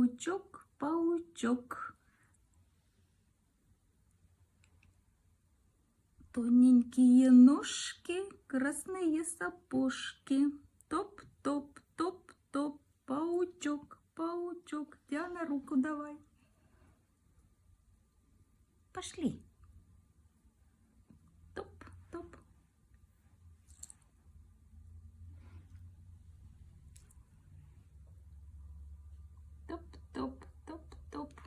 паучок, паучок. Тоненькие ножки, красные сапожки. Топ-топ, топ-топ, паучок, паучок. Диана, руку давай. Пошли.